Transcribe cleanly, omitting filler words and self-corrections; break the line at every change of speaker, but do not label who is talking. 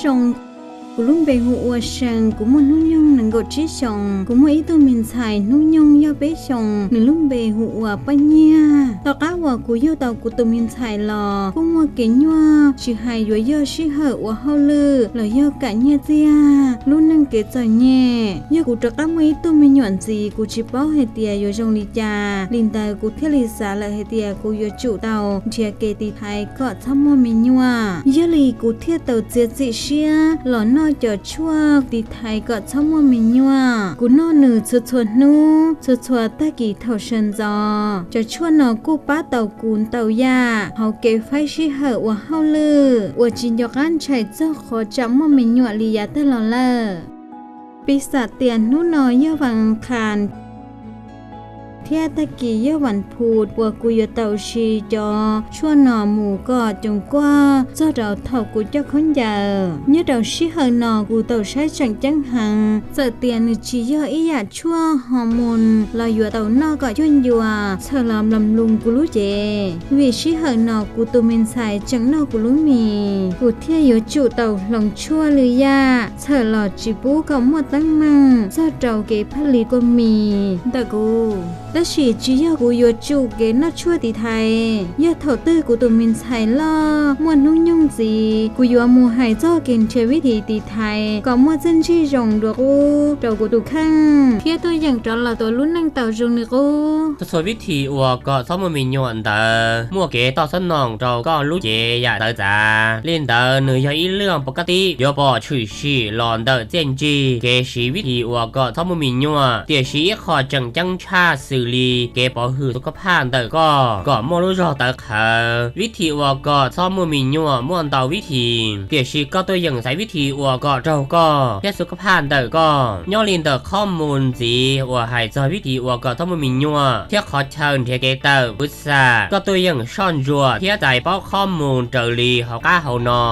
sông cú luôn bề hộ sang cú muốn nuôi nhung nâng gột trí sông cú muốn ý tôi mình xài nuôi nhung do bé sông nâng luôn bề hộ bao nha tao cá hòa cú yêu tàu cú tôi mình xài lò cú mua kế nhua chỉ hay rồi do sĩ hở và hao lư là do cả nhà tia luôn nâng kế trời nhẹ do cú trắc cá mấy tôi mình nhọn gì cú chỉ bảo hệ tia rồi trong ly trà linh tài cú thiết ly xả lại hệ tia cú do chủ tàu chia kế tì thái cọ thăm mua mình nhua do lì cú thiết tàu chia dị xia lò nó cho chua tì thái cọ thăm mua mình nhua cú nó nử chuột nu ta kỳ thầu sơn giò cho chua nó cú bá tàu cún tàu ya hậu kế phái sĩ hở và hao lư và chỉ cho gan chạy cho khó chậm mua mình nhua lì ya tới lò lơปีศาจเตียนนู่นน้อยเยาวันคานเทียตะกี้เยาวันพูดว่ากูอยู่เต่าชีจอชั่วหนอหมูก็จงกว่าเจ้าเราเท่ากูเจ้าคนเยอะเนี่ยเราชีเฮนอกูเต่าใช้จังจังหังเจอเตียนชีเยอะอีหยาชั่วฮอร์โมนเราอยู่เต่านอก็ย่นยัวเธอลำลำลุงกูรู้เจวิชีเฮนอกูตัวเมนใส่จังนอกูรู้มีกูเที่ยอยู่จู่เต่าหลงชั่วหรือยาเธอหลอดจีบูก็มัวตั้งมั่งเจ้าเราเก็บผลิตก็มีแต่กูแต่ชีจีเยากูอยู่จู่เกน่าชั่วตีไทยยาเท่าตื้อกูตัวมินใส่ล่อมวนนุ่งยุ่งจีกูอยู่มูหายเจ้าเกณฑ์เชวิธีตีไทยก็มัวเส้นชีจงดวกูเรากูตุข้างเพียตัวอย่างจอละตัวรุ่นนั่งเต่าจงนี่กู
ส่วนวิธีวัวก็สมมีหยวนเตอมัวเกต่อสนองเราก็รู้เจอยากเตอจ้าเล่นเตอเนื้ออีเรื่องปกติยบชื่อชีหลอนเตอเจนจีเกชีวิธีวัวก็สมมีหยวนเตียชีขอจังชาสื่อลีเก็บเอาหือสุขภาพแต่ก็ไม่รู้จะแต่เขาวิธีว่าก็ซ้อมมือมีหนัวม่วนเตาวิธีเดี๋ยวชีก็ตัวอย่างใส่วิธีว่าก็เราก็แค่สุขภาพแต่ก็ย่อลินแต่ข้อมูลจีว่าให้ใจวิธีว่าก็ซ้อมมือมีหนัวเที่ยขอเชิญเที่ยเกเตอร์พุทธาก็ตัวอย่างซ่อนจัวเที่ยใจเป้าข้อมูลเจอรีเขากล้าเขานอ